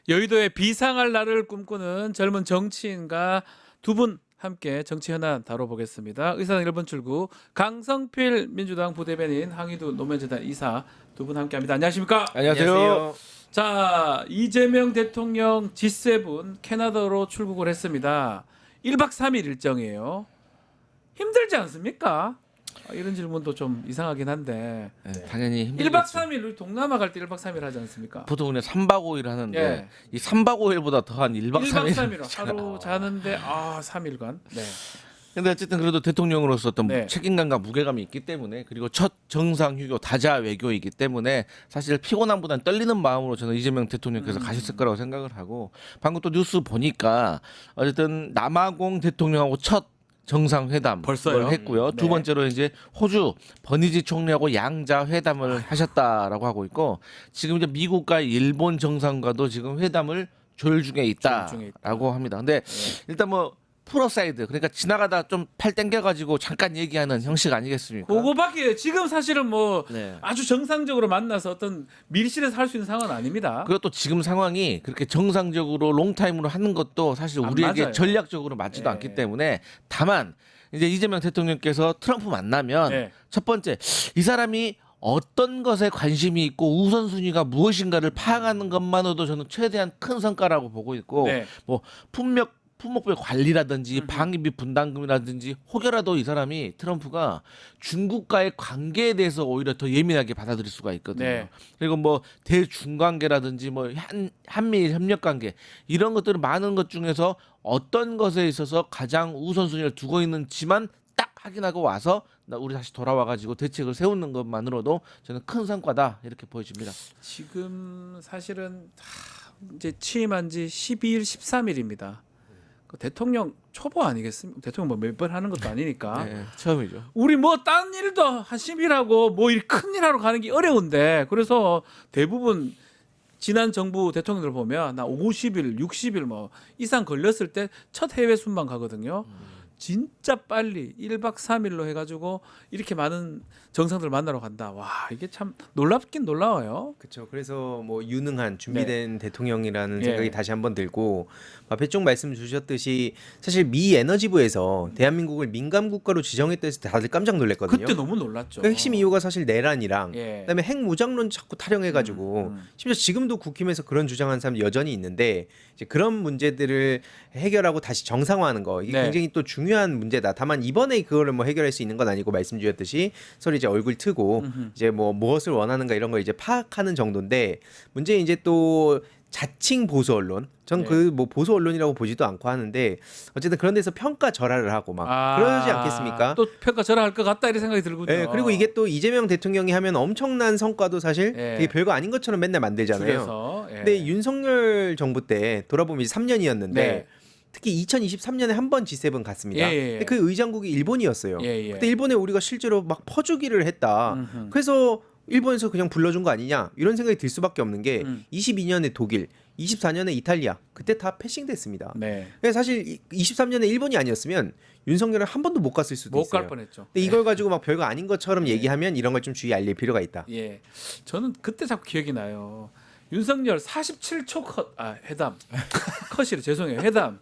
여의도의 비상할 날을 꿈꾸는 젊은 정치인과 두 분 함께 정치 현안 다뤄보겠습니다. 의사당 1번 출구 강성필 민주당 부대변인, 항의도 노무현재단 이사 두 분 함께합니다. 안녕하십니까? 안녕하세요. 자, 이재명 대통령 G7 캐나다로 출국을 했습니다. 1박 3일 일정이에요. 힘들지 않습니까? 이런 질문도 좀 이상하긴 한데. 네, 당연히 힘들겠죠. 1박 3일 우리 동남아 갈 때 1박 3일 하지 않습니까? 보통 그냥 3박 5일 하는데 예. 이 3박 5일보다 더한 1박 1박 3일 3일 하루 자는데 3일간. 네. 근데 어쨌든 그래도 대통령으로서 어떤 네. 책임감과 무게감이 있기 때문에, 그리고 첫 정상 휴교 다자 외교이기 때문에 사실 피곤함보다는 떨리는 마음으로 저는 이재명 대통령께서 가셨을 거라고 생각을 하고, 방금 또 뉴스 보니까 어쨌든 남아공 대통령하고 첫 정상회담을 벌써요? 했고요. 네. 두 번째로 이제 호주 버니지 총리하고 양자 회담을 하셨다라고 하고 있고, 지금 이제 미국과 일본 정상과도 지금 회담을 조율 중에 있다라고 합니다. 근데 일단 뭐 프로사이드, 그러니까 지나가다 좀 팔 땡겨가지고 잠깐 얘기하는 형식 아니겠습니까? 그거밖에 지금 사실은 뭐 네. 아주 정상적으로 만나서 어떤 밀실에서 할 수 있는 상황은 아닙니다. 그리고 또 지금 상황이 그렇게 정상적으로 롱타임으로 하는 것도 사실 안 우리에게 맞아요. 전략적으로 맞지도 네. 않기 때문에, 다만 이제 이재명 대통령께서 트럼프 만나면 네. 첫 번째, 이 사람이 어떤 것에 관심이 있고 우선순위가 무엇인가를 파악하는 것만으로도 저는 최대한 큰 성과라고 보고 있고, 네. 뭐 품목별 관리라든지 방위비 분담금이라든지 혹여라도 이 사람이, 트럼프가 중국과의 관계에 대해서 오히려 더 예민하게 받아들일 수가 있거든요. 네. 그리고 뭐 대중 관계라든지 뭐 한미일 협력 관계, 이런 것들은 많은 것 중에서 어떤 것에 있어서 가장 우선순위를 두고 있는지만 딱 확인하고 와서 우리 다시 돌아와가지고 대책을 세우는 것만으로도 저는 큰 성과다, 이렇게 보여집니다. 지금 사실은 이제 취임한 지 12일, 13일입니다. 그 대통령 초보 아니겠습니까? 대통령 뭐 몇 번 하는 것도 아니니까. 네, 처음이죠. 우리 우리 뭐 딴 일도 한 10일하고 뭐 큰 일 하러 가는 게 어려운데, 그래서 대부분 지난 정부 대통령들 보면 나 50일, 60일 뭐 이상 걸렸을 때 첫 해외 순방 가거든요. 진짜 빨리 1박 3일로 해가지고 이렇게 많은 정상들 만나러 간다. 와, 이게 참 놀랍긴 놀라워요. 그렇죠. 그래서 뭐 유능한 준비된 대통령이라는 생각이 예. 다시 한번 들고, 앞에 쪽 말씀 주셨듯이 사실 미 에너지부에서 대한민국을 민감 국가로 지정했다 해서 다들 깜짝 놀랐거든요. 그때 너무 놀랐죠. 그 핵심 이유가 사실 내란이랑 예. 그다음에 핵 무장론 자꾸 타령해가지고 심지어 지금도 국힘에서 그런 주장하는 사람 여전히 있는데, 이제 그런 문제들을 해결하고 다시 정상화하는 거, 이게 네. 굉장히 또 중요한 문제다. 다만 이번에 그거를 뭐 해결할 수 있는 건 아니고, 말씀 주셨듯이 서로 이제 얼굴 트고 이제 뭐 무엇을 원하는가 이런 걸 이제 파악하는 정도인데, 문제는 이제 또 자칭 보수 언론, 전 네. 그 뭐 보수 언론이라고 보지도 않고 하는데, 어쨌든 그런 데서 평가 절하를 하고 막 그러지 않겠습니까? 또 평가 절하할 것 같다 이런 생각이 들군요. 예, 그리고 이게 또 이재명 대통령이 하면 엄청난 성과도 사실 예. 되게 별거 아닌 것처럼 맨날 만들잖아요. 줄여서. 예. 근데 윤석열 정부 때 돌아보면 이제 3년이었는데 네. 특히 2023년에 한 번 G7 갔습니다. 예, 예, 예. 근데 그 의장국이 일본이었어요. 예, 예. 그때 일본에 우리가 실제로 막 퍼주기를 했다. 음흠. 그래서 일본에서 그냥 불러준 거 아니냐, 이런 생각이 들 수밖에 없는 게 22년에 독일, 24년에 이탈리아, 그때 다 패싱됐습니다. 네. 그래서 사실 23년에 일본이 아니었으면 윤석열은 한 번도 못 갔을 수도 못 있어요. 갈 뻔했죠. 근데 이걸 가지고 막 별거 아닌 것처럼 얘기하면 이런 걸 좀 주의 알릴 필요가 있다. 예. 저는 그때 자꾸 기억이 나요. 윤석열 47초 회담. 컷이래. 죄송해요. 회담.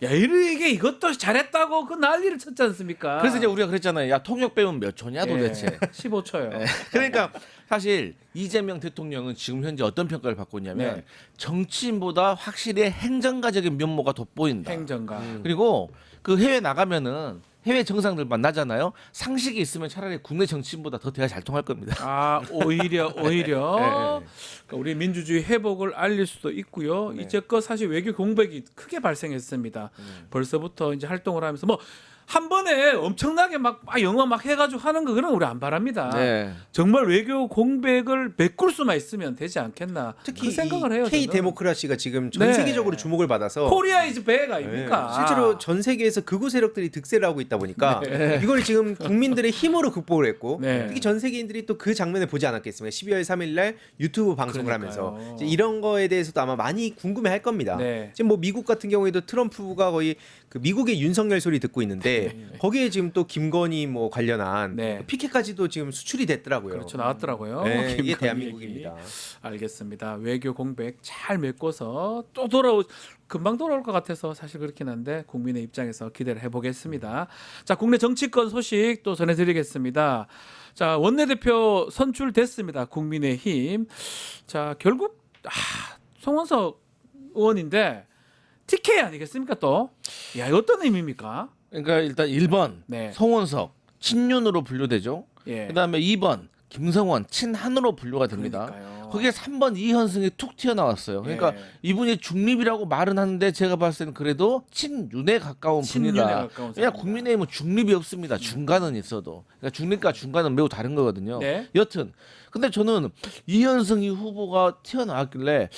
야, 이게 이것도 잘했다고 그 난리를 쳤지 않습니까? 그래서 이제 우리가 그랬잖아요. 야, 통역 배우면 몇 초냐 도대체. 15초요. 그러니까 사실 이재명 대통령은 지금 현재 어떤 평가를 받고 있냐면, 네. 정치인보다 확실히 행정가적인 면모가 돋보인다. 행정가. 그리고 그 해외 나가면은 해외 정상들 만나잖아요. 상식이 있으면 차라리 국내 정치인보다 더 대화 잘 통할 겁니다. 오히려 네. 그러니까 우리 민주주의 회복을 알릴 수도 있고요. 네. 이제껏 사실 외교 공백이 크게 발생했습니다. 벌써부터 이제 활동을 하면서 뭐 한 번에 엄청나게 막 영어 막 해가지고 하는 거, 그런 거 우리 안 바랍니다. 네. 정말 외교 공백을 메꿀 수만 있으면 되지 않겠나. 특히 그 생각을 해요. K 저는. 데모크라시가 지금 전 네. 세계적으로 주목을 받아서 코리아 이즈 백 아닙니까? 실제로 전 세계에서 극우 세력들이 득세를 하고 있다 보니까 이걸 지금 국민들의 힘으로 극복을 했고, 네. 특히 전 세계인들이 또 그 장면을 보지 않았겠습니까? 12월 3일 날 유튜브 방송을 그러니까요. 하면서 이제 이런 거에 대해서도 아마 많이 궁금해 할 겁니다. 네. 지금 뭐 미국 같은 경우에도 트럼프가 거의 그 미국의 윤석열 소리 듣고 있는데 있는데 거기에 지금 또 김건희 뭐 관련한 네. 피켓까지도 지금 수출이 됐더라고요. 그렇죠. 나왔더라고요. 네, 이게 김건희 대한민국입니다. 얘기. 알겠습니다. 외교 공백 잘 메꿔서 또 금방 돌아올 것 같아서 사실 그렇긴 한데 국민의 입장에서 기대를 해보겠습니다. 자, 국내 정치권 소식 또 전해드리겠습니다. 자, 원내대표 선출됐습니다. 국민의힘. 자, 결국 송원석 의원인데 TK 아니겠습니까 또? 야, 이거 어떤 의미입니까? 그러니까 일단 1번 네. 송원석 친윤으로 분류되죠. 예. 그다음에 2번 김성원 친한으로 분류가 됩니다. 그러니까요. 거기에 3번 이현승이 툭 튀어나왔어요. 그러니까 예. 이분이 중립이라고 말은 하는데 제가 봤을 때는 그래도 친윤에 가까운 친윤에 분이다. 가까운 왜냐 사람이다. 국민의힘은 중립이 없습니다. 중간은 있어도. 그러니까 중립과 중간은 매우 다른 거거든요. 네. 여튼 근데 저는 이현승 이 후보가 튀어나왔길래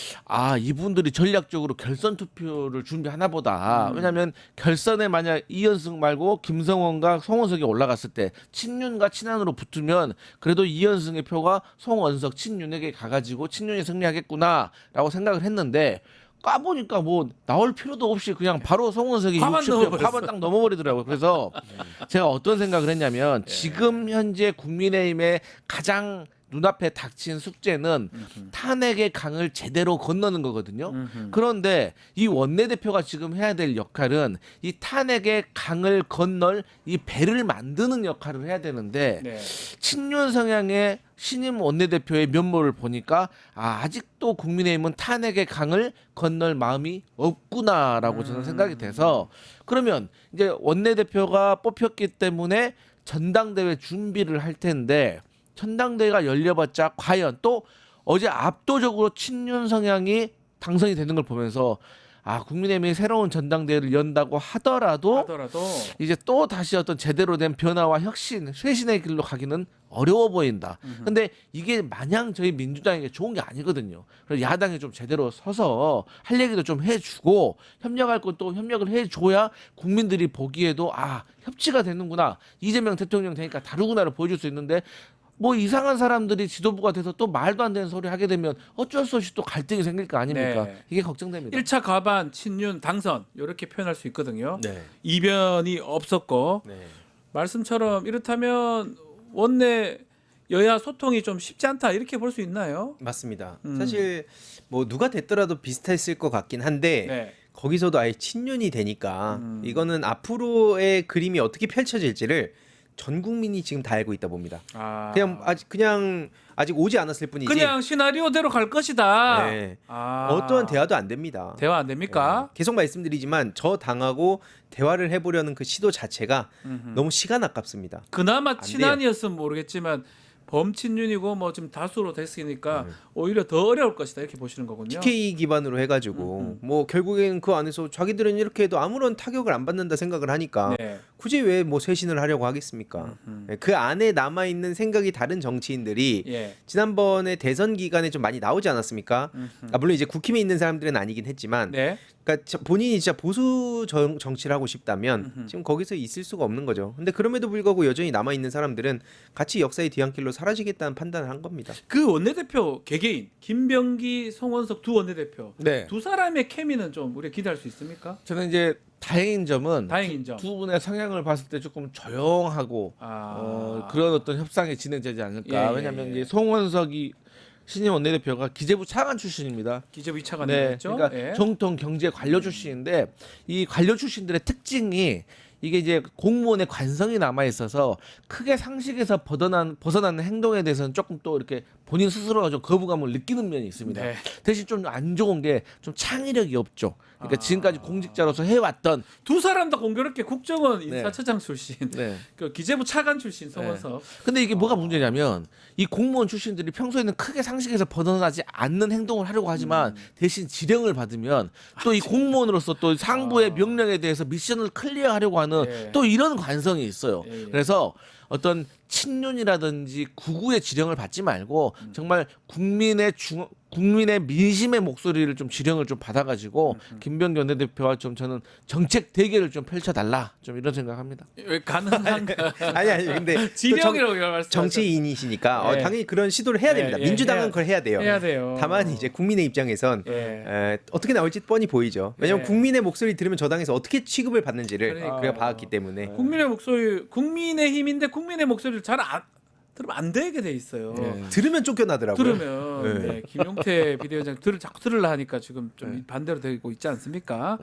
이분들이 전략적으로 결선 투표를 준비하나 보다. 왜냐하면 결선에 만약 이현승 말고 김성원과 송원석이 올라갔을 때 친윤과 친한으로 붙으면 그래도 이현승의 표가 송원석 친윤에게 가가지고 친윤이 승리하겠구나라고 생각을 했는데 까보니까 뭐 나올 필요도 없이 그냥 바로 송원석이 과반 60표 넘어버렸어. 과반 딱 넘어버리더라고요. 그래서 제가 어떤 생각을 했냐면 지금 현재 국민의힘의 가장 눈앞에 닥친 숙제는 탄핵의 강을 제대로 건너는 거거든요. 그런데 이 원내대표가 지금 해야 될 역할은 이 탄핵의 강을 건널 이 배를 만드는 역할을 해야 되는데 네. 친윤 성향의 신임 원내대표의 면모를 보니까 아직도 국민의힘은 탄핵의 강을 건널 마음이 없구나라고 저는 생각이 돼서 그러면 이제 원내대표가 뽑혔기 때문에 전당대회 준비를 할 텐데 전당대회가 열려봤자 과연 또 어제 압도적으로 친윤 성향이 당선이 되는 걸 보면서 국민의힘이 새로운 전당대회를 연다고 하더라도 이제 또 다시 어떤 제대로 된 변화와 혁신, 쇄신의 길로 가기는 어려워 보인다. 근데 이게 마냥 저희 민주당에게 좋은 게 아니거든요. 그래서 야당이 좀 제대로 서서 할 얘기도 좀 해주고 협력할 것도 협력을 해줘야 국민들이 보기에도 협치가 되는구나. 이재명 대통령 되니까 다르구나를 보여줄 수 있는데 뭐 이상한 사람들이 지도부가 돼서 또 말도 안 되는 소리 하게 되면 어쩔 수 없이 또 갈등이 생길 거 아닙니까? 네. 이게 걱정됩니다. 1차 과반 친윤 당선 이렇게 표현할 수 있거든요. 네. 이변이 없었고 네. 말씀처럼 이렇다면 원내 여야 소통이 좀 쉽지 않다 이렇게 볼 수 있나요? 맞습니다. 사실 뭐 누가 됐더라도 비슷했을 것 같긴 한데 네. 거기서도 아예 친윤이 되니까 이거는 앞으로의 그림이 어떻게 펼쳐질지를 전 국민이 지금 다 알고 있다 봅니다. 그냥 아직 오지 않았을 뿐이지. 그냥 시나리오대로 갈 것이다. 네. 어떠한 대화도 안 됩니다. 대화 안 됩니까? 네. 계속 말씀드리지만 저 당하고 대화를 해보려는 그 시도 자체가 너무 시간 아깝습니다. 그나마 안 돼요. 친한이었으면 모르겠지만 범친윤이고 뭐 지금 다수로 됐으니까 오히려 더 어려울 것이다 이렇게 보시는 거군요. TK 기반으로 해가지고 뭐 결국엔 그 안에서 자기들은 이렇게 해도 아무런 타격을 안 받는다 생각을 하니까 네. 굳이 왜 뭐 쇄신을 하려고 하겠습니까? 네, 그 안에 남아 있는 생각이 다른 정치인들이 예. 지난번에 대선 기간에 좀 많이 나오지 않았습니까? 물론 이제 국힘에 있는 사람들은 아니긴 했지만, 네. 그러니까 본인이 진짜 보수 정치를 하고 싶다면 지금 거기서 있을 수가 없는 거죠. 근데 그럼에도 불구하고 여전히 남아 있는 사람들은 같이 역사의 뒤안길로 사라지겠다는 판단을 한 겁니다. 그 원내대표 개개인 김병기, 송원석 두 원내대표 네. 두 사람의 케미는 좀 우리가 기대할 수 있습니까? 저는 이제 다행인 점은 다행인 점. 두 분의 성향을 봤을 때 조금 조용하고 그런 어떤 협상이 진행되지 않을까. 예, 왜냐하면 예. 이제 송원석이 신임 원내대표가 기재부 차관 출신입니다. 기재부 2차관 네, 됐죠. 그러니까 예. 정통 경제 관료 출신인데 이 관료 출신들의 특징이 이게 이제 공무원의 관성이 남아 있어서 크게 상식에서 벗어나는 행동에 대해서는 조금 또 이렇게 본인 스스로가 좀 거부감을 느끼는 면이 있습니다. 네. 대신 좀 안 좋은 게 좀 창의력이 없죠. 그러니까 지금까지 공직자로서 해왔던 두 사람 다 공교롭게 국정원 인사처장 출신, 네. 그 기재부 차관 출신 송원석. 근데 이게 뭐가 문제냐면 이 공무원 출신들이 평소에는 크게 상식에서 벗어나지 않는 행동을 하려고 하지만 대신 지령을 받으면 또 이 공무원으로서 또 상부의 명령에 대해서 미션을 클리어하려고 하는 예. 또 이런 관성이 있어요. 예. 그래서 어떤 친윤이라든지 구구의 지령을 받지 말고 정말 국민의 국민의 민심의 목소리를 좀 지령을 좀 받아가지고 김병기 원내대표와 좀 저는 정책 대결을 좀 펼쳐달라 좀 이런 생각합니다. 왜 가능한가? 아니 근데 또 지령이라고 말씀. 정치인이시니까 예. 당연히 그런 시도를 해야 됩니다. 예, 민주당은 해야- 그걸 해야 돼요. 해야 돼요. 다만 이제 국민의 입장에선 예. 어떻게 나올지 뻔히 보이죠. 왜냐하면 예. 국민의 목소리 들으면 저 당에서 어떻게 취급을 받는지를 그러니까. 우리가 봐왔기 때문에 국민의 목소리, 국민의 힘인데 국민의 목소리를 잘 들으면 안 되게 돼 있어요. 들으면 쫓겨나더라고요. 들으면 네. 네, 김용태 비대위원장 자꾸 들으려 하니까 지금 좀 반대로 되고 있지 않습니까?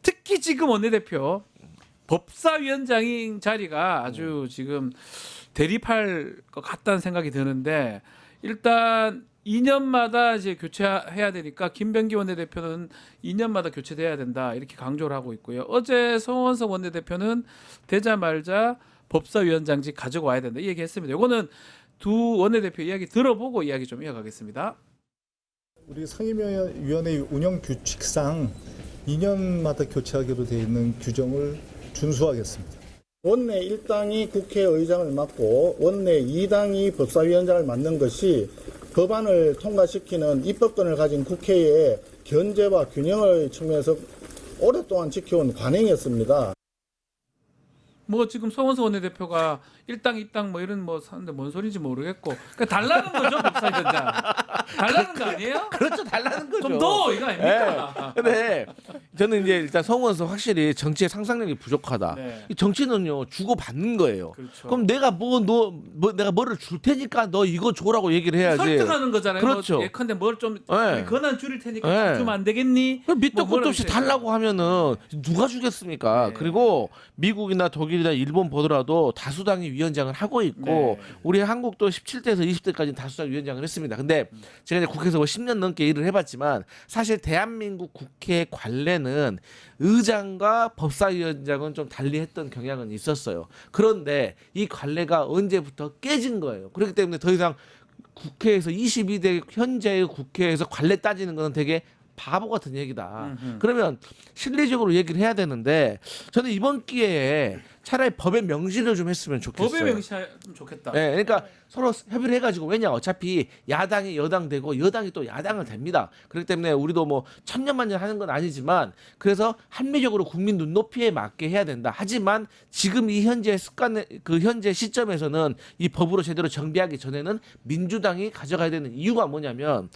특히 지금 원내대표 법사위원장인 자리가 아주 지금 대립할 것 같다는 생각이 드는데 일단 2년마다 이제 교체해야 되니까 김병기 원내대표는 2년마다 교체돼야 된다 이렇게 강조를 하고 있고요. 어제 성원석 원내대표는 되자 말자 법사위원장직 가지고 와야 된다 이 얘기했습니다. 이거는 두 원내대표 이야기 들어보고 이야기 좀 이어가겠습니다. 우리 상임위원회 운영 규칙상 2년마다 교체하기로 되어 있는 규정을 준수하겠습니다. 원내 1당이 국회의장을 맡고 원내 2당이 법사위원장을 맡는 것이 법안을 통과시키는 입법권을 가진 국회의 견제와 균형을 측면에서 오랫동안 지켜온 관행이었습니다. 뭐 지금 성원석 원내대표가 1당 2당 뭐 이런 뭐 사는데 뭔 소리인지 모르겠고 그러니까 달라는 거죠 법사위원장. 달라는 거 아니에요? 그렇죠, 달라는 거죠. 좀 더 이거 아닙니까? 근데 저는 이제 일단 성원석 확실히 정치의 상상력이 부족하다. 네. 이 정치는요 주고 받는 거예요. 그렇죠. 그럼 내가 내가 뭐를 줄 테니까 너 이거 줘라고 얘기를 해야지. 설득하는 거잖아요. 그렇죠. 뭐 예컨대 뭘 좀 네. 권한 줄일 테니까 네. 주면 안 되겠니? 밑도 뭐 끝도 없이 뭐라고 달라고 하면은 누가 주겠습니까? 네. 그리고 미국이나 독일이나 일본 보더라도 다수당이 위원장을 하고 있고 네. 우리 한국도 17대에서 20대까지 다수당 위원장을 했습니다. 근데 제가 이제 국회에서 뭐 10년 넘게 일을 해봤지만 사실 대한민국 국회 관례는 의장과 법사위원장은 좀 달리했던 경향은 있었어요. 그런데 이 관례가 언제부터 깨진 거예요. 그렇기 때문에 더 이상 국회에서 22대 현재의 국회에서 관례 따지는 거는 되게 바보 같은 얘기다. 그러면 실리적으로 얘기를 해야 되는데 저는 이번 기회에 차라리 법의 명시를 좀 했으면 좋겠어요. 법에 명시하면 좋겠다. 네, 그러니까 서로 협의를 해가지고 왜냐 어차피 야당이 여당 되고 여당이 또 야당을 됩니다. 그렇기 때문에 우리도 뭐 천년만년 하는 건 아니지만 그래서 합리적으로 국민 눈높이에 맞게 해야 된다. 하지만 지금 이 현재 현재 시점에서는 이 법으로 제대로 정비하기 전에는 민주당이 가져가야 되는 이유가 뭐냐면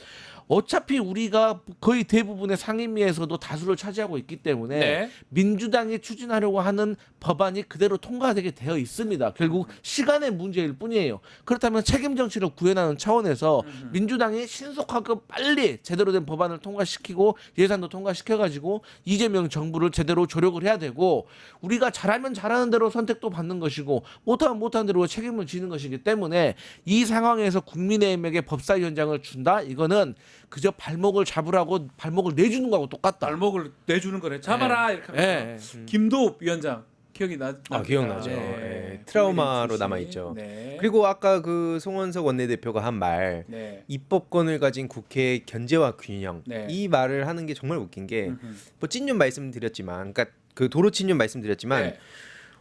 어차피 우리가 거의 대부분의 상임위에서도 다수를 차지하고 있기 때문에 네. 민주당이 추진하려고 하는 법안이 그대로 통과되게 되어 있습니다. 결국 시간의 문제일 뿐이에요. 그렇다면 책임 정치를 구현하는 차원에서 민주당이 신속하고 빨리 제대로 된 법안을 통과시키고 예산도 통과시켜가지고 이재명 정부를 제대로 조력을 해야 되고 우리가 잘하면 잘하는 대로 선택도 받는 것이고 못하면 못하는 대로 책임을 지는 것이기 때문에 이 상황에서 국민의힘에게 법사위원장을 준다? 이거는 그저 발목을 잡으라고 발목을 내주는 거하고 똑같다. 발목을 내주는 거래. 잡아라 이렇게 하면서 네. 김도읍 위원장 기억이 기억나죠. 네. 트라우마로 국민의힘 남아 출신. 있죠. 네. 그리고 아까 그 송원석 원내대표가 한 말 네. 입법권을 가진 국회의 견제와 균형 네. 이 말을 하는 게 정말 웃긴 게 뭐 찐윤 말씀드렸지만 그러니까 그 도로 찐윤 말씀드렸지만 네.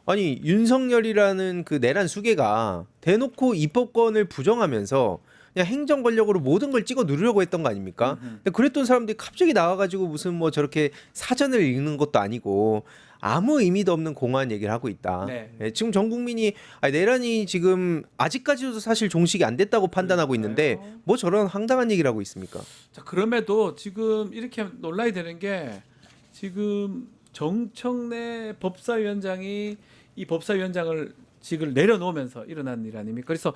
아니 윤석열이라는 그 내란 수괴가 대놓고 입법권을 부정하면서 그냥 행정 권력으로 모든 걸 찍어 누르려고 했던 거 아닙니까? 근데 그랬던 사람들이 갑자기 나와가지고 무슨 뭐 저렇게 사전을 읽는 것도 아니고 아무 의미도 없는 공허한 얘기를 하고 있다. 네. 예, 지금 전 국민이 내란이 지금 아직까지도 사실 종식이 안 됐다고 판단하고 있는데 뭐 저런 황당한 얘기를 하고 있습니까? 자 그럼에도 지금 이렇게 논란이 되는 게 지금 정청래 법사위원장이 이 법사위원장을 직을 내려놓으면서 일어난 일 아닙니까? 그래서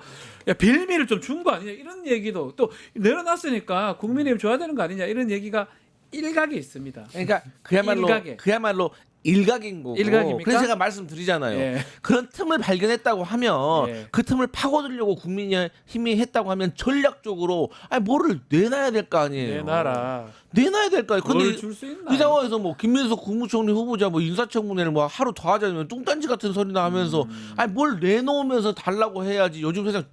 야, 빌미를 좀 준 거 아니냐 이런 얘기도 또 내려놨으니까 국민의힘 줘야 되는 거 아니냐 이런 얘기가 일각에 있습니다. 그러니까 그야말로 일각인 거고. 일각입니까? 그래서 제가 말씀드리잖아요. 예. 그런 틈을 발견했다고 하면 예. 그 틈을 파고들려고 국민의힘이 했다고 하면 전략적으로 뭐를 내놔야 될 거 아니에요. 내놔야 될 거 아니에요. 근데 뭘 줄 수 있나? 이 상황에서 뭐 김민석 국무총리 후보자 뭐 인사청문회를 뭐 하루 더 하자면 뚱딴지 같은 소리나 하면서 뭘 내놓으면서 달라고 해야지. 요즘 세상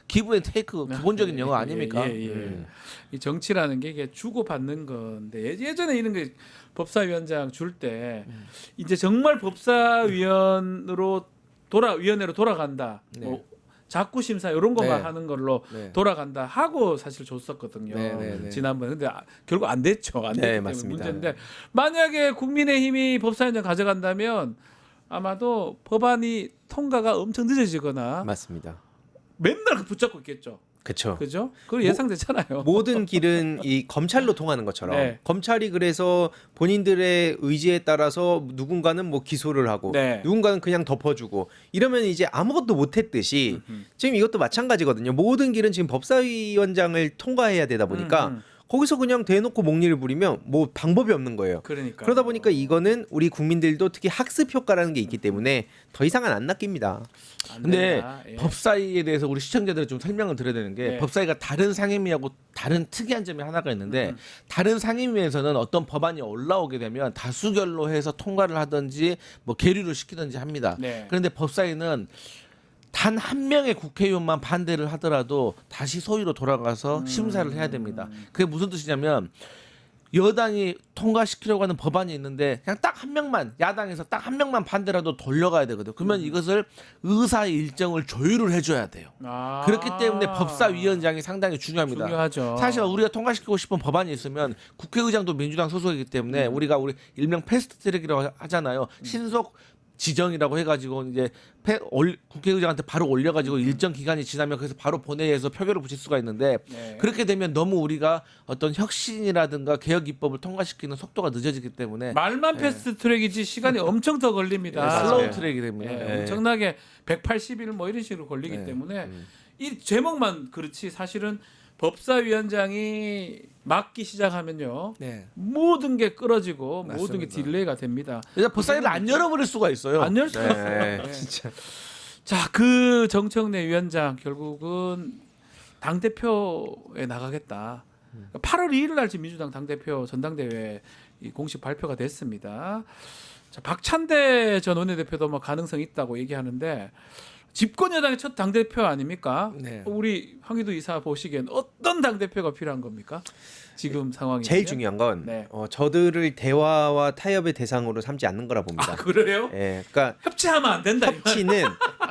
기브 앤 테이크 기본적인 영어 아닙니까? 이 정치라는 게 이게 주고 받는 건데 예전에 이런 게 법사위원장 줄 때 이제 정말 법사위원회로 돌아간다. 네. 뭐 자꾸 심사 이런 것만 네. 하는 걸로 네. 돌아간다 하고 사실 줬었거든요. 네. 지난번에. 근데 결국 안 됐죠. 안 됐기 때문에 맞습니다. 문제인데 만약에 국민의힘이 법사위원장 가져간다면 아마도 법안이 통과가 엄청 늦어지거나 맞습니다. 맨날 붙잡고 있겠죠. 그렇죠. 그죠? 그거 예상되잖아요. 모든 길은 이 검찰로 통하는 것처럼 네. 검찰이 그래서 본인들의 의지에 따라서 누군가는 뭐 기소를 하고 네. 누군가는 그냥 덮어주고 이러면 이제 아무것도 못했듯이 지금 이것도 마찬가지거든요. 모든 길은 지금 법사위원장을 통과해야 되다 보니까 거기서 그냥 대놓고 목리를 부리면 뭐 방법이 없는 거예요. 그러니까. 그러다 보니까 이거는 우리 국민들도 특히 학습 효과라는 게 있기 때문에 더 이상은 안 낚입니다. 근데 예. 법사위에 대해서 우리 시청자들 좀 설명을 드려야 되는 게 네. 법사위가 다른 상임위하고 다른 특이한 점이 하나가 있는데 다른 상임위에서는 어떤 법안이 올라오게 되면 다수결로 해서 통과를 하든지 뭐 계류를 시키든지 합니다. 네. 그런데 법사위는 단 한 명의 국회의원만 반대를 하더라도 다시 소위로 돌아가서 심사를 해야 됩니다. 그게 무슨 뜻이냐면 여당이 통과시키려고 하는 법안이 있는데 그냥 딱 한 명만 야당에서 딱 한 명만 반대라도 돌려가야 되거든요. 그러면 이것을 의사 일정을 조율을 해줘야 돼요. 아. 그렇기 때문에 법사위원장이 상당히 중요합니다. 중요하죠. 사실 우리가 통과시키고 싶은 법안이 있으면 국회의장도 민주당 소속이기 때문에 우리 일명 패스트트랙이라고 하잖아요. 신속 지정이라고 해가지고 이제 국회의장한테 바로 올려가지고 일정 기간이 지나면 그래서 바로 본회의에서 표결을 붙일 수가 있는데 네. 그렇게 되면 너무 우리가 어떤 혁신이라든가 개혁 입법을 통과시키는 속도가 늦어지기 때문에 말만 패스트 트랙이지 시간이 엄청 더 걸립니다. 슬로우 트랙이 됩니다. 예, 엄청나게 180일 뭐 이런 식으로 걸리기 네. 때문에 이 제목만 그렇지 사실은 법사위원장이 맡기 시작하면요 네. 모든 게 끌어지고 모든 게 맞습니다. 딜레이가 됩니다. 그래서 법사위를 안 열어버릴 수가 있어요. 안 열 수가 없어요. 네, 네. 진짜. 자, 그 정청래 위원장 결국은 당 대표에 나가겠다. 8월 2일 날 지금 민주당 당 대표 전당대회 이 공식 발표가 됐습니다. 자, 박찬대 전 원내대표도 뭐 가능성 있다고 얘기하는데 집권 여당의 첫 당 대표 아닙니까? 네. 우리 황희도 이사 보시기엔 어떤 당 대표가 필요한 겁니까? 지금 상황이 제일 중요한 건 네. 저들을 대화와 타협의 대상으로 삼지 않는 거라 봅니다. 아, 그래요? 예, 그러니까 협치하면 안 된다. 이 말. 협치는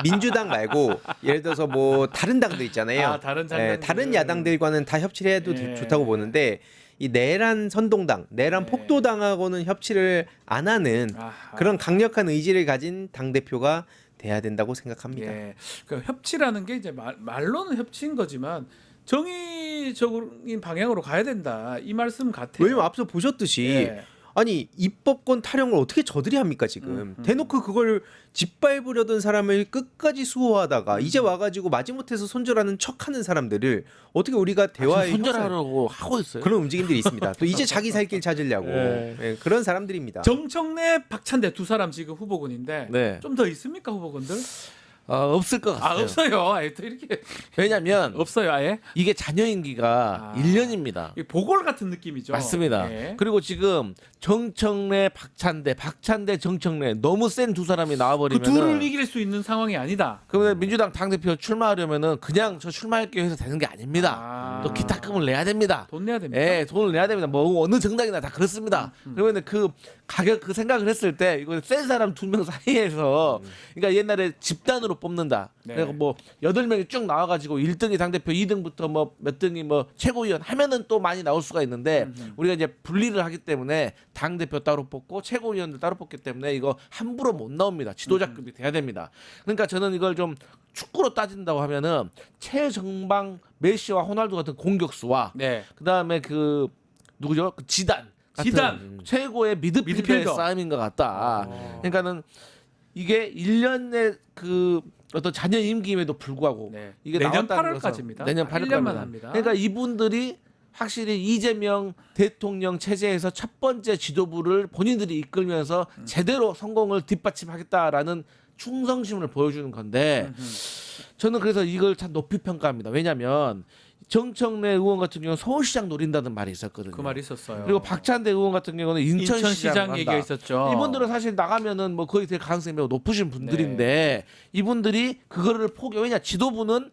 민주당 말고 예를 들어서 뭐 다른 당들 있잖아요. 아, 다른 당들. 다른 야당들과는 다 협치를 해도 예. 좋다고 보는데 이 내란 선동당, 내란 네. 폭도당하고는 협치를 안 하는 아하. 그런 강력한 의지를 가진 당 대표가 돼야 된다고 생각합니다. 예. 그러니까 협치라는 게 이제 말로는 협치인 거지만 정의적인 방향으로 가야 된다. 이 말씀 같아요. 왜냐면 앞서 보셨듯이 예. 아니 입법권 타령을 어떻게 저들이 합니까 지금 대놓고 그걸 짓밟으려던 사람을 끝까지 수호하다가 이제 와가지고 마지못해서 손절하는 척하는 사람들을 어떻게 우리가 대화에 손절하려고 하고 있어요. 그런 움직임들이 있습니다. 또 이제 자기 살 길 찾으려고 예. 예, 그런 사람들입니다. 정청래, 박찬대 두 사람 지금 후보군인데 네. 좀 더 있습니까 후보군들? 없을 것 같아요. 아 없어요. 아예 또 이렇게 왜냐하면 없어요. 아예 이게 잔여 임기가 아. 1년입니다. 이 보궐 같은 느낌이죠. 맞습니다. 예. 그리고 지금 정청래, 박찬대, 정청래 너무 센 두 사람이 그 나와버리면 둘을 이길 수 있는 상황이 아니다. 그러면 민주당 당대표 출마하려면은 그냥 저 출마할게요 해서 되는 게 아닙니다. 아. 또 기탁금을 내야 됩니다. 돈 내야 됩니다. 예, 돈을 내야 됩니다. 뭐 어느 정당이나 다 그렇습니다. 그러면 그 가격 그 생각을 했을 때 이거 센 사람 두 명 사이에서 그러니까 옛날에 집단으로 뽑는다. 네. 그러니까 뭐 8명이 쭉 나와가지고 1등이 당대표, 2등부터 뭐 몇 등이 뭐 최고위원 하면은 또 많이 나올 수가 있는데 우리가 이제 분리를 하기 때문에 당대표 따로 뽑고 최고위원들 따로 뽑기 때문에 이거 함부로 못 나옵니다. 지도자급이 돼야 됩니다. 그러니까 저는 이걸 좀 축구로 따진다고 하면은 최정방, 메시와 호날두 같은 공격수와 네. 그다음에 그 누구죠? 그 지단 같은 지단. 최고의 미드필더의 미드필더. 싸움인 것 같다. 그러니까는 이게 1년의 그 어떤 잔여 임기임에도 불구하고 네. 이게 내년 나왔다는 8월까지입니다. 것은 내년 1년만 8월까지입니다. 합니다. 그러니까 이분들이 확실히 이재명 대통령 체제에서 첫 번째 지도부를 본인들이 이끌면서 제대로 성공을 뒷받침하겠다라는 충성심을 보여주는 건데 저는 그래서 이걸 참 높이 평가합니다. 왜냐하면 정청래 의원 같은 경우는 서울시장 노린다는 말이 있었거든요. 그 말이 있었어요. 그리고 박찬대 의원 같은 경우는 인천시장 인천시장 얘기가 있었죠. 이분들은 사실 나가면은 뭐 거의 될 가능성이 매우 높으신 분들인데 네. 이분들이 그거를 왜냐 지도부는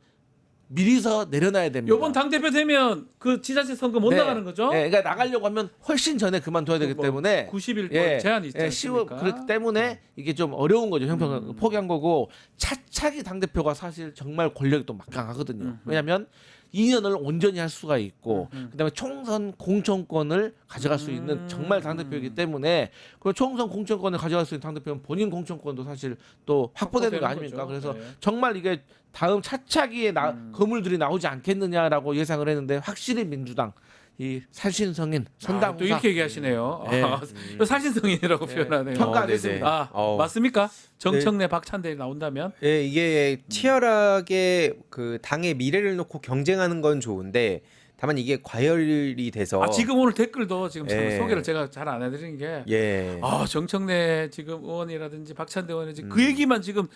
미리서 내려놔야 됩니다. 요번 당 대표 되면 그 지자체 선거 못 네. 나가는 거죠? 예, 그러니까 나가려고 하면 훨씬 전에 그만둬야 되기 뭐 때문에 90일 예, 제한이 있지 예, 않습니까? 그렇기 때문에 이게 좀 어려운 거죠. 형평 포기한 거고 차차기 당 대표가 사실 정말 권력이 또 막강하거든요. 왜냐하면 2년을 온전히 할 수가 있고 그다음에 총선 공천권을 가져갈 수 있는 정말 당 대표이기 때문에 그 총선 공천권을 가져갈 수 있는 당 대표는 본인 공천권도 사실 또 확보되는 거 아닙니까? 거죠. 그래서 네. 정말 이게 다음 차차기에 거물들이 나오지 않겠느냐라고 예상을 했는데 확실히 민주당 이 살신성인 또 선당후사 이렇게 얘기하시네요. 네. 또 살신성인이라고 표현하네요. 평가 안 네네. 했습니다. 아, 맞습니까? 정청래 박찬대 나온다면? 예, 이게 치열하게 그 당의 미래를 놓고 경쟁하는 건 좋은데 다만 이게 과열이 돼서 지금 오늘 댓글도 지금 예. 소개를 제가 잘 안 해드린 게 예. 정청래 지금 의원이라든지 박찬대 의원이 그 얘기만 지금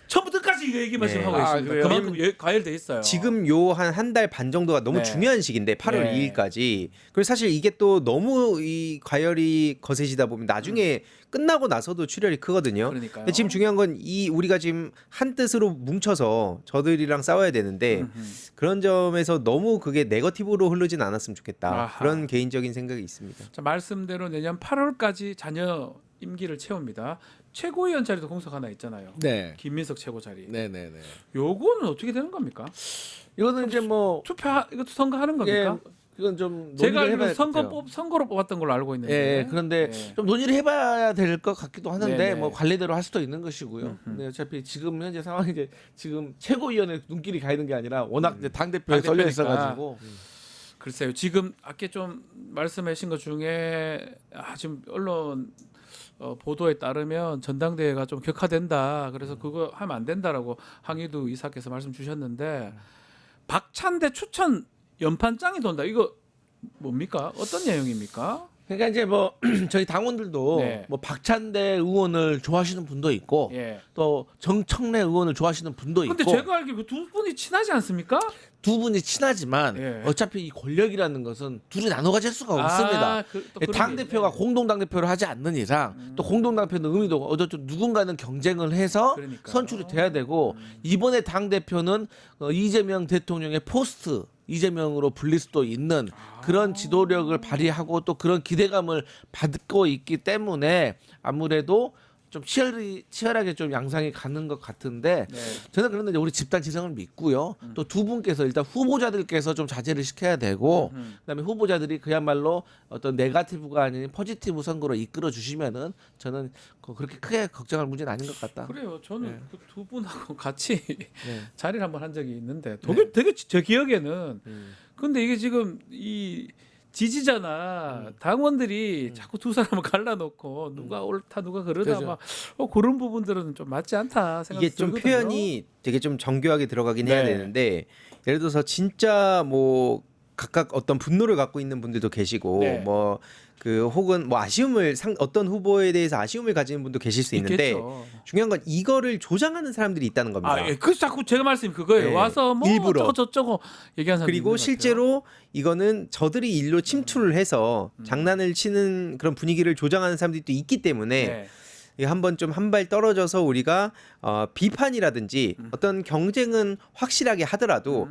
처음부터 끝까지 그 얘기만 지금 예. 하고 있습니다. 그래요? 그만큼 과열돼 있어요. 지금 요 한 달 반 정도가 너무 네. 중요한 시기인데 8월 네. 2일까지. 그리고 사실 이게 또 너무 이 과열이 거세지다 보면 나중에 끝나고 나서도 출혈이 크거든요. 그러니까요. 근데 지금 중요한 건 이 우리가 지금 한 뜻으로 뭉쳐서 저들이랑 싸워야 되는데 그런 점에서 너무 그게 네거티브로 흐르진 않았으면 좋겠다. 아하. 그런 개인적인 생각이 있습니다. 자, 말씀대로 내년 8월까지 잔여 임기를 채웁니다. 최고위원 자리도 공석 하나 있잖아요. 네. 김민석 최고 자리. 네, 네, 네. 요거는 어떻게 되는 겁니까? 이거는 이제 뭐 이것도 선거하는 겁니까? 예, 이건 좀 제가 논의를 해봐야 알기로 될 것 같아요. 선거로 뽑았던 걸로 알고 있는데. 예, 그런데 예. 좀 논의를 해봐야 될 것 같기도 하는데 네네. 뭐 관례대로 할 수도 있는 것이고요. 근데 어차피 지금 현재 상황이 이제 지금 최고위원회 눈길이 가 있는 게 아니라 워낙 이제 당 대표에 썰려 당대표니까. 있어가지고 글쎄요. 지금 아까 좀 말씀하신 것 중에 지금 언론 보도에 따르면 전당대회가 좀 격화된다. 그래서 그거 하면 안 된다라고 항의도 이사께서 말씀 주셨는데 박찬대 추천 연판장이 돈다. 이거 뭡니까? 어떤 내용입니까? 그러니까 이제 뭐 저희 당원들도 네. 뭐 박찬대 의원을 좋아하시는 분도 있고 예. 또 정청래 의원을 좋아하시는 분도 근데 있고 제가 알기로 그 두 분이 친하지 않습니까? 두 분이 친하지만 예. 어차피 이 권력이라는 것은 둘이 나눠 가질 수가 없습니다. 또 그런 당 게 대표가 있네. 공동 당 대표를 하지 않는 이상 또 공동 당 대표는 의미도 어쨌든 누군가는 경쟁을 해서 그러니까요. 선출이 돼야 되고 이번에 당 대표는 이재명 대통령의 포스트 이재명으로 불릴 수도 있는 그런 지도력을 발휘하고 또 그런 기대감을 받고 있기 때문에 아무래도 좀 치열하게 좀 양상이 가는 것 같은데 네. 저는 그런데 이제 우리 집단 지성을 믿고요. 또 두 분께서 일단 후보자들께서 좀 자제를 시켜야 되고 그다음에 후보자들이 그야말로 어떤 네거티브가 아닌 포지티브 선거로 이끌어 주시면은 저는 그렇게 크게 걱정할 문제는 아닌 것 같다. 그래요. 저는 네. 그 두 분하고 같이 네. 자리를 한번 한 적이 있는데 되게 제 기억에는 근데 이게 지금 이 지지자나 당원들이 자꾸 두 사람을 갈라놓고 누가 옳다 누가 그러다 그죠. 막 그런 부분들은 좀 맞지 않다 생각이 이게 좀 들거든요. 표현이 되게 좀 정교하게 들어가긴 해야 네. 되는데 예를 들어서 진짜 뭐 각각 어떤 분노를 갖고 있는 분들도 계시고 네. 뭐 그 혹은 뭐 아쉬움을 어떤 후보에 대해서 아쉬움을 가지는 분도 계실 수 있는데 있겠죠. 중요한 건 이거를 조장하는 사람들이 있다는 겁니다. 예, 그 자꾸 제가 말씀이 그거예요. 네. 와서 뭐 일부러. 저쩌고 얘기하는 사람 그리고 실제로 이거는 저들이 일로 침투를 해서 장난을 치는 그런 분위기를 조장하는 사람들이 또 있기 때문에 네. 이거 한번 좀 한 발 떨어져서 우리가 비판이라든지 어떤 경쟁은 확실하게 하더라도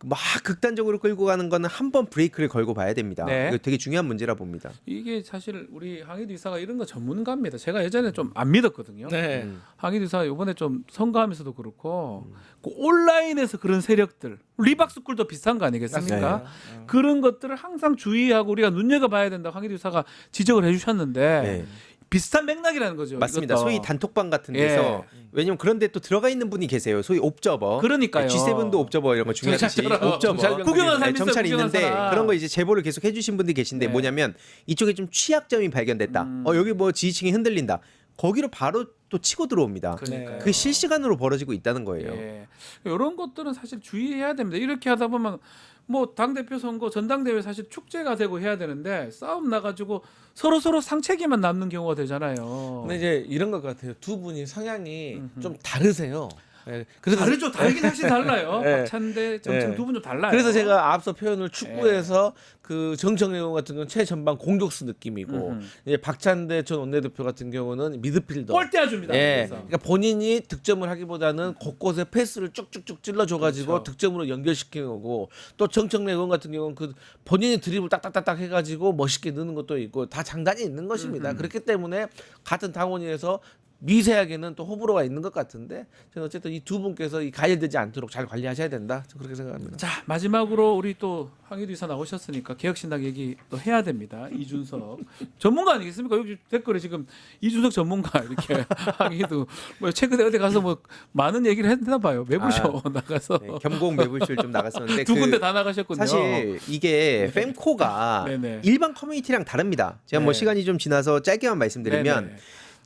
막 극단적으로 끌고 가는 거는 한번 브레이크를 걸고 봐야 됩니다. 네. 이거 되게 중요한 문제라 봅니다. 이게 사실 우리 항의도 이사가 이런 거 전문가입니다. 제가 예전에 좀 안 믿었거든요. 네. 항의도 이사가 이번에 좀 선거하면서도 그렇고 그 온라인에서 그런 세력들 리박스쿨도 비슷한 거 아니겠습니까? 그런 것들을 항상 주의하고 우리가 눈여겨봐야 된다고 항의도 이사가 지적을 해주셨는데 네. 비슷한 맥락이라는 거죠. 맞습니다. 이것도. 소위 단톡방 같은 데서 왜냐면 그런데 또 들어가 있는 분이 계세요. 소위 옵저버. 그러니까요. G7도 옵저버 이런 거 중요하듯이 경찰처럼. 옵저버. 경찰 구경하는 사람 네, 있어요, 정찰이 구경하는 있는데 사람. 그런 거 이제 제보를 계속 해주신 분들이 계신데 네. 뭐냐면 이쪽에 좀 취약점이 발견됐다. 여기 뭐 지지층이 흔들린다. 거기로 바로 또 치고 들어옵니다. 그러니까요. 그게 실시간으로 벌어지고 있다는 거예요. 예. 이런 것들은 사실 주의해야 됩니다. 이렇게 하다 보면 뭐 당대표 선거 전당대회 사실 축제가 되고 해야 되는데 싸움 나가지고 서로 상체기만 남는 경우가 되잖아요. 근데 이제 이런 것 같아요. 두 분이 성향이 좀 다르세요. 예, 그래서 다르죠. 다르긴 확실히 달라요. 네. 박찬대 정청 네. 두 분 좀 달라요. 그래서 제가 앞서 표현을 축구에서 그 정청래 의원 같은 경우는 최전방 공격수 느낌이고 이제 박찬대 전 원내대표 같은 경우는 미드필더. 골대아줍니다. 예, 그래서. 그러니까 본인이 득점을 하기보다는 곳곳에 패스를 쭉쭉쭉 찔러줘가지고 그렇죠. 득점으로 연결시키는 거고 또 정청래 의원 같은 경우는 그 본인이 드리블 딱딱딱딱 해가지고 멋있게 넣는 것도 있고 다 장단이 있는 것입니다. 그렇기 때문에 같은 당원위에서 미세하게는 또 호불호가 있는 것 같은데 저는 어쨌든 이 두 분께서 이 가열되지 않도록 잘 관리하셔야 된다. 저는 그렇게 생각합니다. 자 마지막으로 우리 또 황희도 이사 나오셨으니까 개혁신당 얘기 또 해야 됩니다. 이준석 전문가 아니겠습니까? 여기 댓글에 지금 이준석 전문가 이렇게 황희도 뭐 최근에 어디 가서 뭐 많은 얘기를 했나 봐요. 매부쇼 나가서 네, 겸공 매불쇼를 좀 나갔었는데 두 군데 다 나가셨군요. 사실 이게 fem코가 네네. 일반 커뮤니티랑 다릅니다. 제가 뭐 네. 시간이 좀 지나서 짧게만 말씀드리면 네네.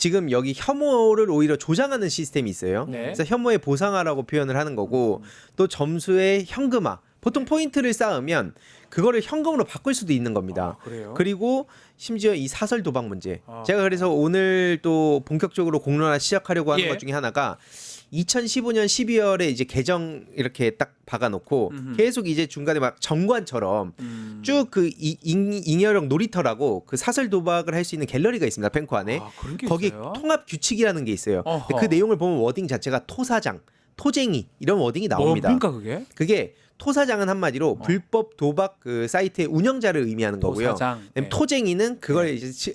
지금 여기 혐오를 오히려 조장하는 시스템이 있어요. 네. 그래서 혐오의 보상화라고 표현을 하는 거고 또 점수의 현금화. 보통 포인트를 쌓으면 그거를 현금으로 바꿀 수도 있는 겁니다. 아, 그래요? 그리고 심지어 이 사설 도박 문제. 아. 제가 그래서 오늘 또 본격적으로 공론화 시작하려고 하는 예. 것 중에 하나가 2015년 12월에 이제 개정 이렇게 딱 박아놓고 계속 이제 중간에 막 정관처럼 쭉 그 잉여령 놀이터라고 그 사설 도박을 할 수 있는 갤러리가 있습니다. 펜코 안에. 아, 그런 게 거기 있어요? 통합 규칙이라는 게 있어요. 어허. 근데 그 내용을 보면 워딩 자체가 토사장, 토쟁이 이런 워딩이 나옵니다. 뭡니까 그게? 그게 토사장은 한마디로 불법 도박 그 사이트의 운영자를 의미하는 거고요. 토사장. 그다음에 네. 토쟁이는 그걸 이제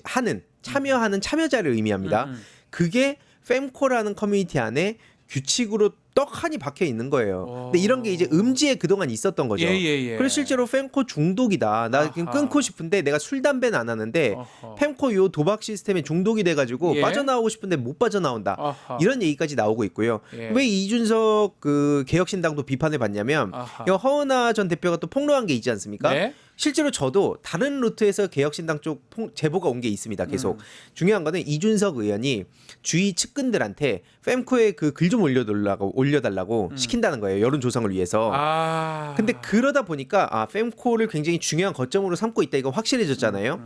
참여하는 참여자를 의미합니다. 그게 fem코라는 커뮤니티 안에 규칙으로 떡하니 박혀 있는 거예요. 근데 이런 게 이제 음지에 그동안 있었던 거죠. 예. 그래서 실제로 fem코 중독이다. 나 그냥 아하. 끊고 싶은데 내가 술 담배는 안 하는데 어허. fem코 요 도박 시스템에 중독이 돼가지고 예. 빠져나오고 싶은데 못 빠져나온다. 아하. 이런 얘기까지 나오고 있고요. 예. 왜 이준석 그 개혁신당도 비판을 받냐면 아하. 이 허은하 전 대표가 또 폭로한 게 있지 않습니까? 네. 실제로 저도 다른 루트에서 개혁신당 쪽 제보가 온 게 있습니다. 계속 중요한 거는 이준석 의원이 주위 측근들한테 fem코에 그 글 좀 올려달라고 시킨다는 거예요. 여론 조성을 위해서. 아. 근데 그러다 보니까 fem코를 굉장히 중요한 거점으로 삼고 있다. 이거 확실해졌잖아요.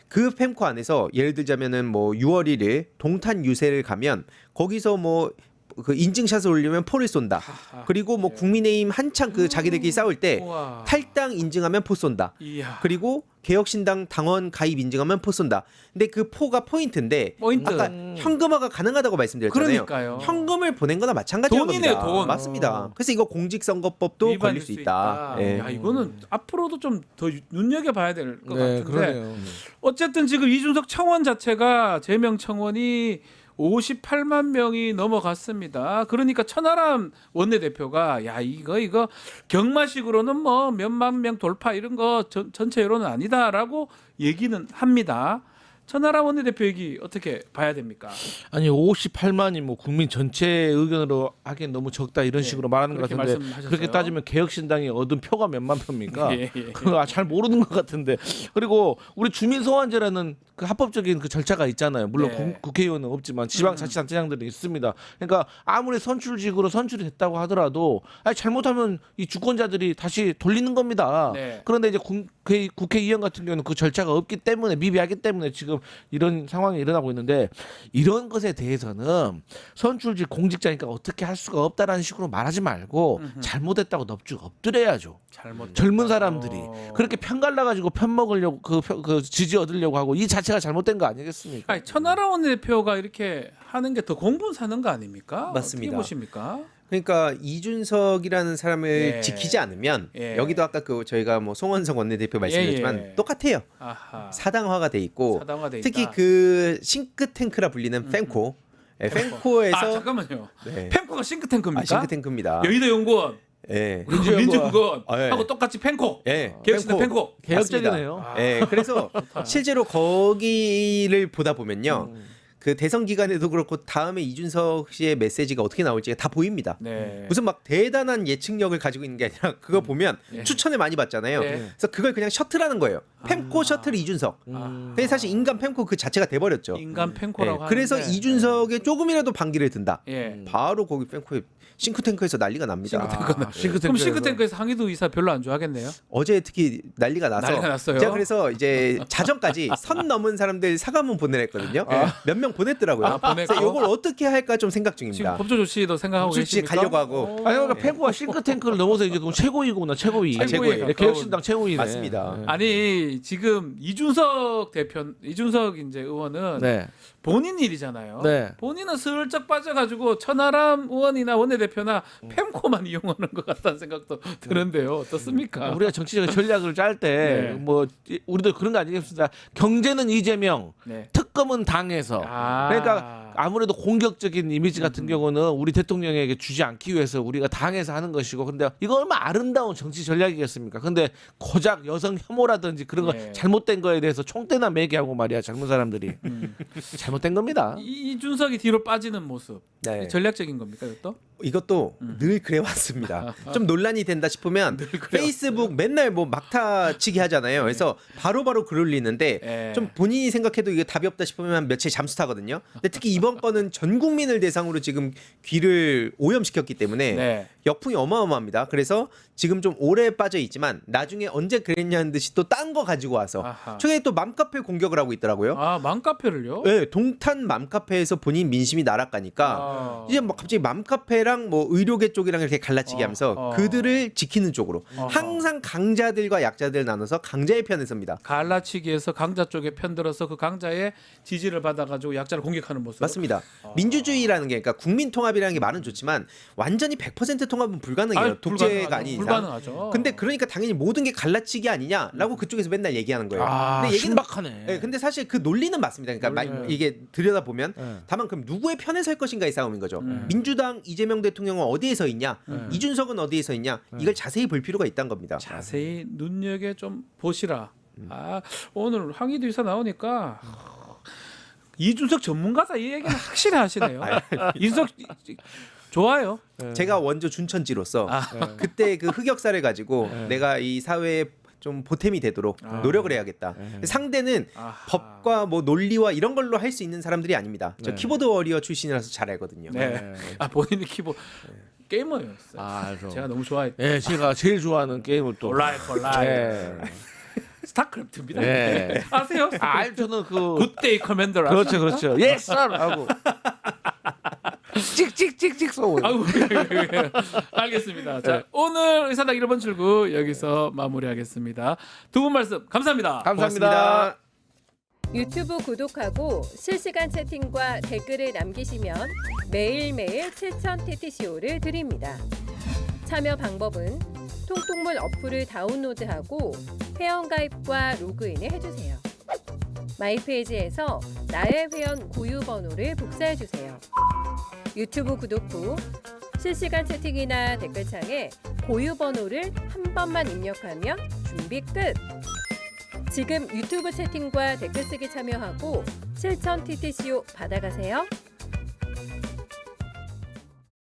그 fem코 안에서 예를 들자면은 뭐 6월 1일 동탄 유세를 가면 거기서 뭐 그 인증샷을 올리면 포를 쏜다. 하하. 그리고 뭐 국민의힘 한창 그 자기들끼리 싸울 때 우와. 탈당 인증하면 포 쏜다. 이야. 그리고 개혁신당 당원 가입 인증하면 포 쏜다. 근데 그 포가 포인트인데 포인트. 아까 현금화가 가능하다고 말씀드렸잖아요. 그러니까요. 현금을 보낸 거나 마찬가지인 돈이네요, 겁니다. 돈. 맞습니다. 그래서 이거 공직선거법도 위반일 걸릴 수 있다. 예. 야 이거는 앞으로도 좀 더 눈여겨 봐야 될 것 네, 같은데. 그러네요. 어쨌든 지금 이준석 청원 자체가 제명 청원이 58만 명이 넘어갔습니다. 그러니까 천하람 원내대표가 야 이거 경마식으로는 뭐 몇만 명 돌파 이런 거 전체 여론은 아니다라고 얘기는 합니다. 천하람 원내대표 얘기 어떻게 봐야 됩니까? 아니 58만이 뭐 국민 전체 의견으로 하기엔 너무 적다 이런 식으로 말하는 것 그렇게 같은데 말씀하셨어요. 그렇게 따지면 개혁신당이 얻은 표가 몇만 표입니까? 예. 그거 잘 모르는 것 같은데 그리고 우리 주민소환제라는 그 합법적인 그 절차가 있잖아요. 물론 네. 국회의원은 없지만 지방자치단체장들이 있습니다. 그러니까 아무리 선출직으로 선출이 됐다고 하더라도 아니, 잘못하면 이 주권자들이 다시 돌리는 겁니다. 네. 그런데 이제 국회의원 같은 경우는 그 절차가 없기 때문에 미비하기 때문에 지금 이런 상황이 일어나고 있는데 이런 것에 대해서는 선출직 공직자니까 어떻게 할 수가 없다라는 식으로 말하지 말고 잘못했다고 넙죽 엎드려야죠. 잘못 젊은 사람들이 그렇게 편갈라 가지고 편 먹으려고 그 지지 얻으려고 하고 이 자체가 잘못된 거 아니겠습니까? 아니, 천하람 원내대표가 이렇게 하는 게 더 공분 사는 거 아닙니까? 맞습니다. 어떻게 보십니까? 그러니까 이준석이라는 사람을 예. 지키지 않으면 예. 여기도 아까 그 저희가 뭐 송원석 원내대표 말씀드렸지만 예. 똑같아요. 아하. 사당화가 돼 있고 사당화돼 특히 있다. 그 싱크탱크라 불리는 fem코. 예, fem코에서 아 잠깐만요. 네. 펜코가 싱크탱크입니까? 싱크탱크입니다. 여의도 연구원, 예. 민주국원 아, 예. 하고 똑같이 펜코. 예. 개혁신당 펜코. 개혁적이네요. 예. 그래서 실제로 거기를 보다 보면요. 그 대선 기간에도 그렇고 다음에 이준석 씨의 메시지가 어떻게 나올지가 다 보입니다. 네. 무슨 막 대단한 예측력을 가지고 있는 게 아니라 그거 보면 추천을 많이 받잖아요. 네. 그래서 그걸 그냥 셔틀하는 거예요. 펜코 셔틀 이준석. 근데 사실 인간 펜코 그 자체가 돼버렸죠. 인간 펜코라고 예, 하는데. 그래서 이준석에 조금이라도 반기를 든다. 예. 바로 거기 펜코에 싱크탱크에서 난리가 납니다. 그럼 싱크탱크에서 황희도 이사 별로 안 좋아하겠네요. 어제 특히 난리가 나서 난리가 났어요? 제가 그래서 이제 자정까지 선 넘은 사람들 사과문 보내라 했거든요. 몇 명 대통령 보냈더라고요. 아, 보냈고? 그래서 이걸 어떻게 할까 좀 생각 지금 중입니다. 법조 조치도 생각하고 법조 조치 계십니까? 가려고 하고. 아니 그러니까 폐구와 싱크탱크를 넘어서 이제 그럼 최고위구나 최고위. 최고위에 네, 개혁신당 최고위네. 맞습니다. 네. 아니 지금 이준석 이제 의원은 네. 본인 일이잖아요. 네. 본인은 슬쩍 빠져가지고 천하람 의원이나 원내대표나 펜코만 이용하는 것 같다는 생각도 드는데요. 어떻습니까? 우리가 정치적 전략을 짤 때 네. 뭐 우리도 그런 거 아니겠습니까? 경제는 이재명, 네. 특검은 당에서. 아. 그러니까 아무래도 공격적인 이미지 같은 경우는 우리 대통령에게 주지 않기 위해서 우리가 당에서 하는 것이고, 근데 이거 얼마나 아름다운 정치 전략이겠습니까? 근데 고작 여성 혐오라든지 그런 거 네. 잘못된 거에 대해서 총대나 매기하고 말이야 젊은 사람들이 잘못된 겁니다. 이준석이 뒤로 빠지는 모습 네. 전략적인 겁니까 이것도? 이것도 늘 그래 왔습니다. 좀 논란이 된다 싶으면 페이스북 맨날 뭐 막타치기 하잖아요. 그래서 바로바로 글 올리는데 네. 좀 본인이 생각해도 이게 답이 없다 싶으면 며칠 잠수 타거든요. 근데 특히 이번 건은 전 국민을 대상으로 지금 귀를 오염시켰기 때문에 네. 역풍이 어마어마합니다. 그래서 지금 좀 오래 빠져 있지만 나중에 언제 그랬냐는 듯이 또 딴 거 가지고 와서 아하. 최근에 또 맘카페 공격을 하고 있더라고요. 아 맘카페를요? 네, 동탄 맘카페에서 본인 민심이 날아가니까 아. 이제 뭐 갑자기 맘카페랑 뭐 의료계 쪽이랑 이렇게 갈라치기 하면서 그들을 지키는 쪽으로 항상 강자들과 약자들 나눠서 강자의 편에 섭니다. 갈라치기에서 강자 쪽에 편들어서 그 강자의 지지를 받아가지고 약자를 공격하는 모습. 맞습니다. 민주주의라는 게 그러니까 국민 통합이라는 게 말은 좋지만 완전히 100% 통합은 불가능해요. 아니, 독재가 아닌 이상. 불가능하죠. 근데 그러니까 당연히 모든 게 갈라치기 아니냐라고 그쪽에서 맨날 얘기하는 거예요. 아, 근데 신박하네. 네, 근데 사실 그 논리는 맞습니다. 그러니까 이게 들여다 보면 네. 다만 그럼 누구의 편에 설 것인가의 싸움인 거죠. 민주당 이재명 대통령은 어디에 서 있냐, 이준석은 어디에 서 있냐, 이걸 자세히 볼 필요가 있다는 겁니다. 자세히 눈여겨 좀 보시라. 아 오늘 황희도 이사 나오니까 이준석 전문가다 이 얘기는 확실히 하시네요. 이준석 좋아요. 제가 원조 준천지로서 그때 그 흑역사를 가지고 내가 이 사회에 좀 보탬이 되도록 노력을 해야겠다. 상대는 아하. 법과 뭐 논리와 이런 걸로 할 수 있는 사람들이 아닙니다. 저 키보드 워리어 출신이라서 잘 알거든요. 네. 아 본인이 키보드 게이머였어요. 아, 제가 너무 좋아했. 예, 제가 제일 좋아하는 게임을 또. 온라인. 예. 스타크래프트입니다. 네. 아세요? 아, 저는 그 굿데이 커맨더. 그렇죠, 그렇죠. 예스 하고 찍찍찍찍 쏘고. 아이고, 알겠습니다. 자, 오늘 의사당 1번 출구 여기서 마무리하겠습니다. 두 분 말씀 감사합니다. 감사합니다. 유튜브 구독하고 실시간 채팅과 댓글을 남기시면 매일매일 7,000TTCO를 드립니다. 참여 방법은 통통물 어플을 다운로드하고 회원가입과 로그인을 해주세요. 마이페이지에서 나의 회원 고유 번호를 복사해주세요. 유튜브 구독 후 실시간 채팅이나 댓글창에 고유 번호를 한 번만 입력하면 준비 끝! 지금 유튜브 채팅과 댓글 쓰기 참여하고 실천 TTCO 받아가세요.